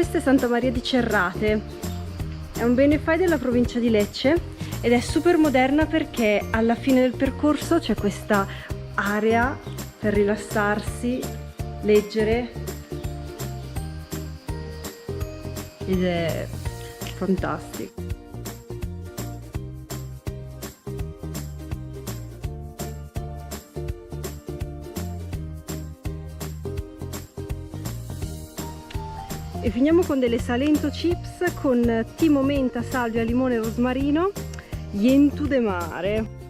questa è Santa Maria di Cerrate, è un bene fai della provincia di Lecce ed è super moderna perché alla fine del percorso c'è questa area per rilassarsi, leggere ed è fantastico. E finiamo con delle Salento chips con timo, menta, salvia, limone e rosmarino, yentu de mare.